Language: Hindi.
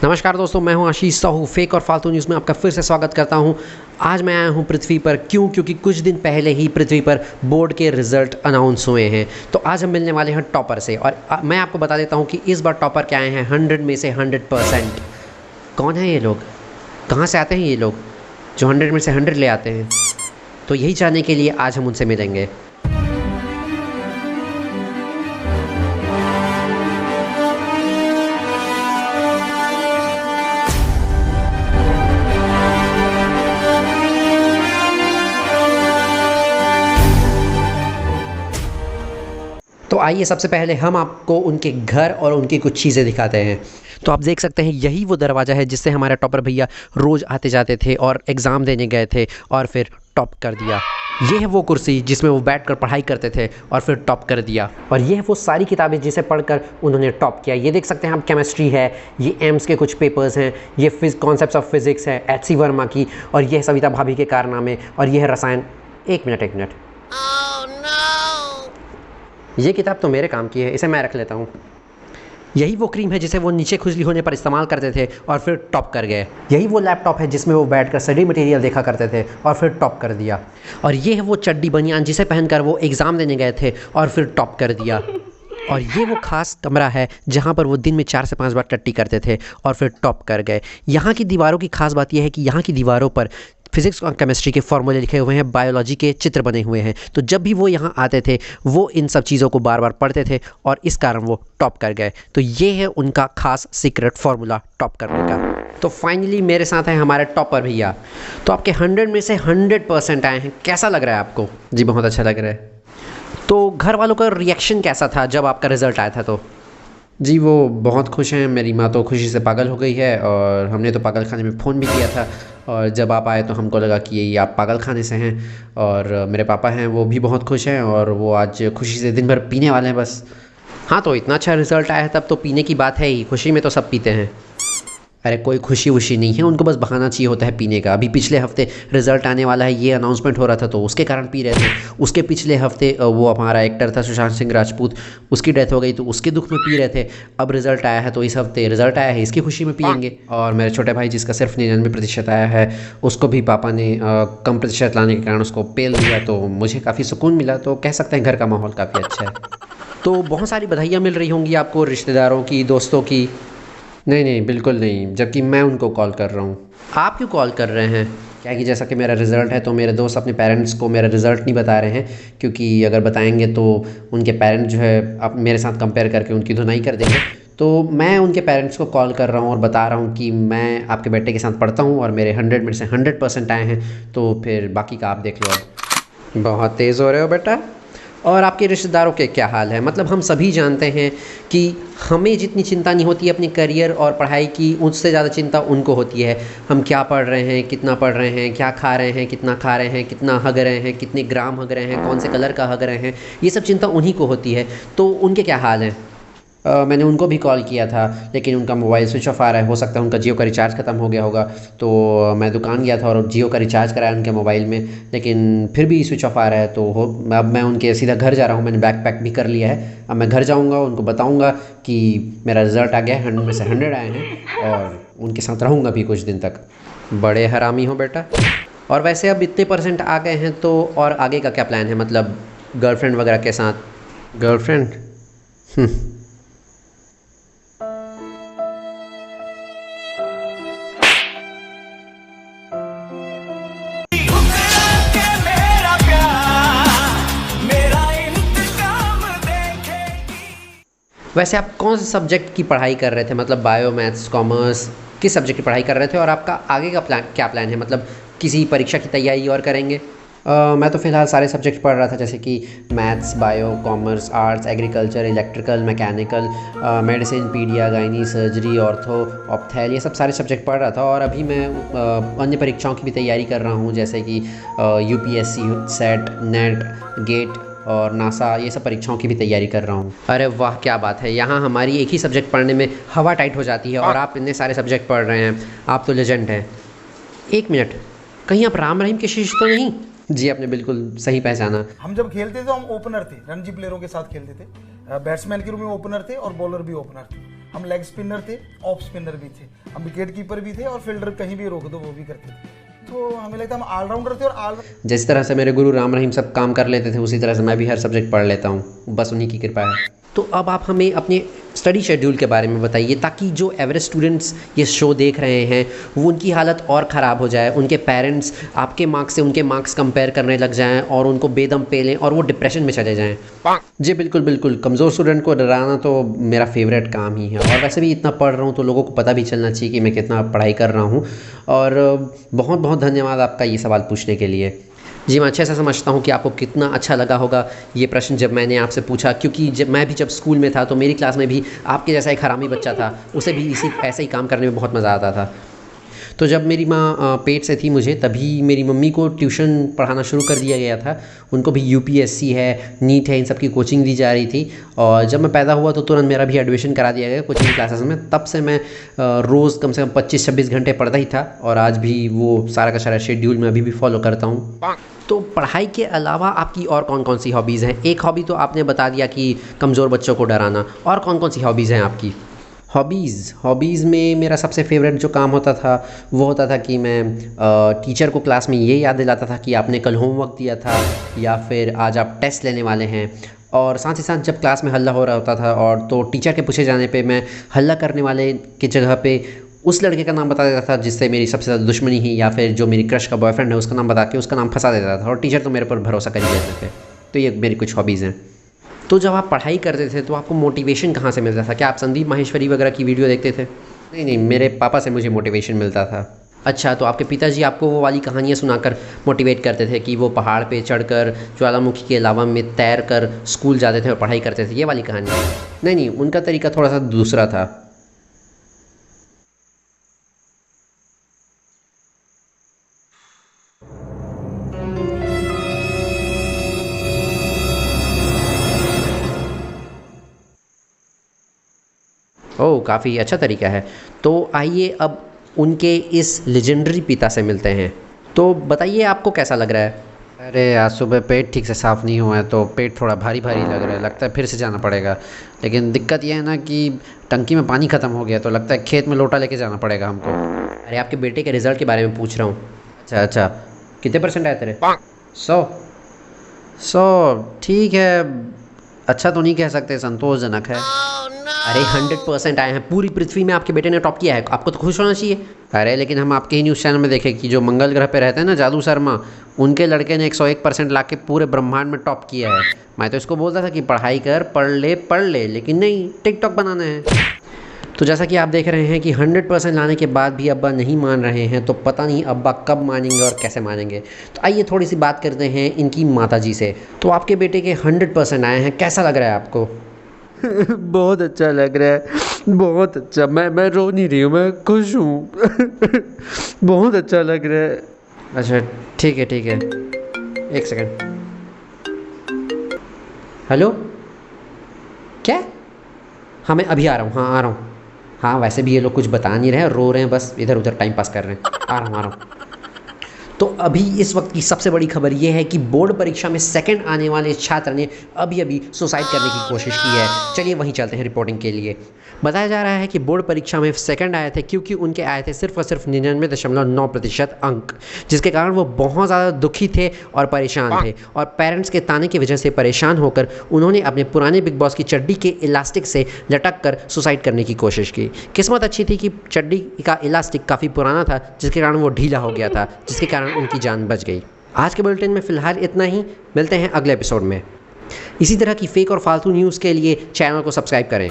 नमस्कार दोस्तों, मैं हूं आशीष साहू। फेक और फालतू न्यूज़ में आपका फिर से स्वागत करता हूं। आज मैं आया हूं पृथ्वी पर। क्योंकि कुछ दिन पहले ही पृथ्वी पर बोर्ड के रिजल्ट अनाउंस हुए हैं। तो आज हम मिलने वाले हैं टॉपर से और मैं आपको बता देता हूं कि इस बार टॉपर क्या आए हैं 100 में से 100%। कौन है ये लोग, कहाँ से आते हैं ये लोग जो 100 में से 100 ले आते हैं? तो यही जानने के लिए आज हम उनसे मिलेंगे। तो आइए सबसे पहले हम आपको उनके घर और उनकी कुछ चीज़ें दिखाते हैं। तो आप देख सकते हैं यही वो दरवाज़ा है जिससे हमारे टॉपर भैया रोज़ आते जाते थे और एग्ज़ाम देने गए थे और फिर टॉप कर दिया। ये है वो कुर्सी जिसमें वो बैठकर पढ़ाई करते थे और फिर टॉप कर दिया। और ये है वो सारी किताबें जिसे पढ़कर उन्होंने टॉप किया। ये देख सकते हैं आप, केमिस्ट्री है, ये एम्स के कुछ पेपर्स हैं, ये कॉन्सेप्ट्स ऑफ फिज़िक्स है एच.सी. वर्मा की, और ये है सविता भाभी के कारनामे, और ये है रसायन। एक मिनट ये किताब तो मेरे काम की है, इसे मैं रख लेता हूँ। यही वो क्रीम है जिसे वो नीचे खुजली होने पर इस्तेमाल करते थे और फिर टॉप कर गए। यही वो लैपटॉप है जिसमें वो बैठकर स्टडी मटेरियल देखा करते थे और फिर टॉप कर दिया। और ये है वो चड्डी बनियान जिसे पहनकर वो एग्ज़ाम देने गए थे और फिर टॉप कर दिया। और ये वो खास कमरा है जहाँ पर वो दिन में 4 से 5 बार टट्टी करते थे और फिर टॉप कर गए। यहाँ की दीवारों की खास बात यह है कि यहाँ की दीवारों पर फिज़िक्स और केमिस्ट्री के फॉर्मूले लिखे हुए हैं, बायोलॉजी के चित्र बने हुए हैं। तो जब भी वो यहाँ आते थे वो इन सब चीज़ों को बार बार पढ़ते थे और इस कारण वो टॉप कर गए। तो ये है उनका खास सीक्रेट फार्मूला टॉप करने का। तो फाइनली मेरे साथ है हमारे टॉपर भैया। तो आपके 100 में से 100% आए हैं। कैसा लग रहा है आपको? जी बहुत अच्छा लग रहा है। तो घर वालों का रिएक्शन कैसा था जब आपका रिज़ल्ट आया था? तो जी वो बहुत खुश हैं। मेरी माँ तो खुशी से पागल हो गई है और हमने तो पागल खाने में फ़ोन भी किया था, और जब आप आए तो हमको लगा कि ये आप पागल खाने से हैं। और मेरे पापा हैं वो भी बहुत खुश हैं और वो आज खुशी से दिन भर पीने वाले हैं बस। हाँ, तो इतना अच्छा रिज़ल्ट आया है तब तो पीने की बात है ही। खुशी में तो सब पीते हैं। अरे कोई खुशी वुशी नहीं है, उनको बस बहाना चाहिए होता है पीने का। अभी पिछले हफ्ते रिज़ल्ट आने वाला है ये अनाउंसमेंट हो रहा था तो उसके कारण पी रहे थे। उसके पिछले हफ्ते वो हमारा एक्टर था सुशांत सिंह राजपूत, उसकी डेथ हो गई तो उसके दुख में पी रहे थे। अब रिज़ल्ट आया है तो इस हफ्ते रिज़ल्ट आया है इसकी खुशी में पियेंगे। और मेरे छोटे भाई जिसका सिर्फ 99% आया है उसको भी पापा ने कम प्रतिशत लाने के कारण उसको पेल दिया, तो मुझे काफ़ी सुकून मिला। तो कह सकते हैं घर का माहौल काफ़ी अच्छा है। तो बहुत सारी बधाइयाँ मिल रही होंगी आपको, रिश्तेदारों की, दोस्तों की? नहीं, बिल्कुल नहीं, जबकि मैं उनको कॉल कर रहा हूँ। आप क्यों कॉल कर रहे हैं? क्या कि जैसा कि मेरा रिज़ल्ट है तो मेरे दोस्त अपने पेरेंट्स को मेरा रिज़ल्ट नहीं बता रहे हैं, क्योंकि अगर बताएंगे तो उनके पेरेंट्स जो है अब मेरे साथ कंपेयर करके उनकी धुनाई कर देंगे। तो मैं उनके पेरेंट्स को कॉल कर रहा हूँ और बता रहा हूँ कि मैं आपके बेटे के साथ पढ़ता हूँ और मेरे 100 में से 100% आए हैं। तो फिर बाकी का आप देख लो। अब बहुत तेज़ हो रहे हो बेटा। और आपके रिश्तेदारों के क्या हाल है? मतलब हम सभी जानते हैं कि हमें जितनी चिंता नहीं होती अपने करियर और पढ़ाई की, उससे ज़्यादा चिंता उनको होती है। हम क्या पढ़ रहे हैं, कितना पढ़ रहे हैं, क्या खा रहे हैं, कितना खा रहे हैं, कितना हग रहे हैं, कितने ग्राम हग रहे हैं, कौन से कलर का हग रहे हैं, ये सब चिंता उन्हीं को होती है। तो उनके क्या हाल हैं? मैंने उनको भी कॉल किया था लेकिन उनका मोबाइल स्विच ऑफ आ रहा है। हो सकता है उनका जियो का रिचार्ज ख़त्म हो गया होगा। तो मैं दुकान गया था और जियो का रिचार्ज कराया उनके मोबाइल में, लेकिन फिर भी स्विच ऑफ आ रहा है। तो अब मैं उनके सीधा घर जा रहा हूँ। मैंने बैग पैक भी कर लिया है। अब मैं घर जाऊँगा, उनको बताऊँगा कि मेरा रिज़ल्ट आ गया है, 100 में से 100 आए हैं, और उनके साथ रहूँगा भी कुछ दिन तक। बड़े हरामी हो बेटा। और वैसे अब इतने % आ गए हैं तो और आगे का क्या प्लान है? मतलब गर्लफ्रेंड वगैरह के साथ? गर्लफ्रेंड? वैसे आप कौन से सब्जेक्ट की पढ़ाई कर रहे थे? मतलब बायो, मैथ्स, कॉमर्स, किस सब्जेक्ट की पढ़ाई कर रहे थे? और आपका आगे का क्या प्लान है? मतलब किसी परीक्षा की तैयारी और करेंगे? मैं तो फ़िलहाल सारे सब्जेक्ट पढ़ रहा था, जैसे कि maths, bio, commerce, arts, agriculture, electrical, mechanical, medicine, paedia, gynae, surgery, ortho, ophthal, ये सब सारे सब्जेक्ट पढ़ रहा था। और अभी मैं अन्य परीक्षाओं की भी तैयारी कर रहा हूँ, जैसे कि यूपीएससी, सेट, नेट, गेट और नासा, ये सब परीक्षाओं की भी तैयारी कर रहा हूँ। अरे वाह, क्या बात है! यहाँ हमारी एक ही सब्जेक्ट पढ़ने में हवा टाइट हो जाती है और आप इतने सारे सब्जेक्ट पढ़ रहे हैं। आप तो लेजेंड हैं। एक मिनट, कहीं आप राम रहीम के शिष्य तो नहीं? जी, आपने बिल्कुल सही पहचाना। हम जब खेलते थे हम ओपनर थे, रणजी प्लेयरों के साथ खेलते थे। बैट्समैन के रूप में ओपनर थे और बॉलर भी ओपनर थे। हम लेग स्पिनर थे, ऑफ स्पिनर भी थे, हम विकेट कीपर भी थे और फील्डर कहीं भी रोक दो वो भी करते थे। तो हमें लगता है हम ऑलराउंडर थे और जिस तरह से मेरे गुरु राम रहीम सब काम कर लेते थे उसी तरह से मैं भी हर सब्जेक्ट पढ़ लेता हूँ, बस उन्हीं की कृपा है। तो अब आप हमें अपने स्टडी शेड्यूल के बारे में बताइए ताकि जो एवरेज स्टूडेंट्स ये शो देख रहे हैं वो उनकी हालत और ख़राब हो जाए, उनके पेरेंट्स आपके मार्क्स से उनके मार्क्स कंपेयर करने लग जाएं और उनको बेदम पेलें और वो डिप्रेशन में चले जाएं। जी बिल्कुल बिल्कुल, कमज़ोर स्टूडेंट को डराना तो मेरा फेवरेट काम ही है। और वैसे भी इतना पढ़ रहा हूँ तो लोगों को पता भी चलना चाहिए कि मैं कितना पढ़ाई कर रहा हूँ। और बहुत बहुत धन्यवाद आपका ये सवाल पूछने के लिए। जी मैं अच्छे से समझता हूँ कि आपको कितना अच्छा लगा होगा ये प्रश्न जब मैंने आपसे पूछा, क्योंकि जब स्कूल में था तो मेरी क्लास में भी आपके जैसा एक हरामी बच्चा था, उसे भी ऐसे ही काम करने में बहुत मज़ा आता था। तो जब मेरी माँ पेट से थी मुझे, तभी मेरी मम्मी को ट्यूशन पढ़ाना शुरू कर दिया गया था। उनको भी यूपीएससी है, नीट है, इन सब की कोचिंग दी जा रही थी। और जब मैं पैदा हुआ तो तुरंत मेरा भी एडमिशन करा दिया गया कोचिंग क्लासेस में। तब से मैं रोज़ कम से कम 25-26 घंटे पढ़ता ही था और आज भी वो सारा का सारा शेड्यूल मैं अभी भी फॉलो करता हूँ। तो पढ़ाई के अलावा आपकी और कौन कौन सी हॉबीज़ हैं? एक हॉबी तो आपने बता दिया कि कमज़ोर बच्चों को डराना, और कौन कौन सी हॉबीज़ हैं आपकी? हॉबीज़ में मेरा सबसे फेवरेट जो काम होता था वो होता था कि मैं टीचर को क्लास में ये याद दिलाता था कि आपने कल होमवर्क दिया था या फिर आज आप टेस्ट लेने वाले हैं। और साथ ही साथ जब क्लास में हल्ला हो रहा होता था और तो टीचर के पूछे जाने पे मैं हल्ला करने वाले की जगह पे उस लड़के का नाम बता देता था जिससे मेरी सबसे ज़्यादा दुश्मनी ही, या फिर जो मेरी क्रश का बॉयफ्रेंड है उसका नाम बता के उसका नाम फंसा देता था, और टीचर तो मेरे पर भरोसा कर ही लेते थे। तो ये मेरी कुछ हॉबीज़ हैं। तो जब आप पढ़ाई करते थे तो आपको मोटिवेशन कहाँ से मिलता था? क्या आप संदीप माहेश्वरी वगैरह की वीडियो देखते थे? नहीं, मेरे पापा से मुझे मोटिवेशन मिलता था। अच्छा, तो आपके पिताजी आपको वो वाली कहानियाँ सुनाकर मोटिवेट करते थे कि वो पहाड़ पे चढ़कर ज्वालामुखी के लावा में तैर कर स्कूल जाते थे और पढ़ाई करते थे, ये वाली कहानी? नहीं, उनका तरीका थोड़ा सा दूसरा था। ओह! काफ़ी अच्छा तरीका है। तो आइए अब उनके इस लेजेंडरी पिता से मिलते हैं। तो बताइए आपको कैसा लग रहा है? अरे आज सुबह पेट ठीक से साफ़ नहीं हुआ है तो पेट थोड़ा भारी भारी लग रहा है, लगता है फिर से जाना पड़ेगा। लेकिन दिक्कत यह है ना कि टंकी में पानी ख़त्म हो गया तो लगता है खेत में लोटा लेके जाना पड़ेगा हमको। अरे आपके बेटे के रिज़ल्ट के बारे में पूछ रहा हूँ। अच्छा, कितने परसेंट आए तेरे? 100 ठीक है, अच्छा तो नहीं कह सकते, संतोषजनक है। अरे 100% आए हैं, पूरी पृथ्वी में आपके बेटे ने टॉप किया है, आपको तो खुश होना चाहिए। अरे लेकिन हम आपके ही न्यूज़ चैनल में देखे कि जो मंगल ग्रह पे रहते हैं ना जादू शर्मा, उनके लड़के ने 101% ला के पूरे ब्रह्मांड में टॉप किया है। मैं तो इसको बोलता था कि पढ़ाई कर, पढ़ ले, लेकिन नहीं, टिकटॉक बनाना है। तो जैसा कि आप देख रहे हैं कि 100% लाने के बाद भी अब्बा नहीं मान रहे हैं, तो पता नहीं अब्बा कब मानेंगे और कैसे मानेंगे। तो आइए थोड़ी सी बात करते हैं इनकी माताजी से। तो आपके बेटे के 100% आए हैं, कैसा लग रहा है आपको? बहुत अच्छा लग रहा है, बहुत अच्छा। मैं रो नहीं रही हूँ, मैं खुश हूँ। बहुत अच्छा लग रहा है। अच्छा ठीक है, एक सेकंड। हेलो, क्या? हाँ मैं अभी आ रहा हूँ, हाँ आ रहा हूँ। हाँ वैसे भी ये लोग कुछ बता नहीं रहे हैं, रो रहे हैं, बस इधर उधर टाइम पास कर रहे हैं। आ रहा हूँ। तो अभी इस वक्त की सबसे बड़ी खबर ये है कि बोर्ड परीक्षा में सेकंड आने वाले छात्र ने अभी सुसाइड करने की कोशिश की है। चलिए वहीं चलते हैं रिपोर्टिंग के लिए। बताया जा रहा है कि बोर्ड परीक्षा में सेकंड आए थे क्योंकि उनके आए थे सिर्फ और सिर्फ 99.9% अंक, जिसके कारण वो बहुत ज़्यादा दुखी थे और परेशान थे। और पेरेंट्स के ताने की वजह से परेशान होकर उन्होंने अपने पुराने बिग बॉस की चड्डी के इलास्टिक से लटक कर सुसाइड करने की कोशिश की। किस्मत अच्छी थी कि चड्डी का इलास्टिक काफ़ी पुराना था, जिसके कारण वो ढीला हो गया था, जिसके कारण उनकी जान बच गई। आज के बुलेटिन में फ़िलहाल इतना ही, मिलते हैं अगले एपिसोड में। इसी तरह की फेक और फालतू न्यूज़ के लिए चैनल को सब्सक्राइब करें।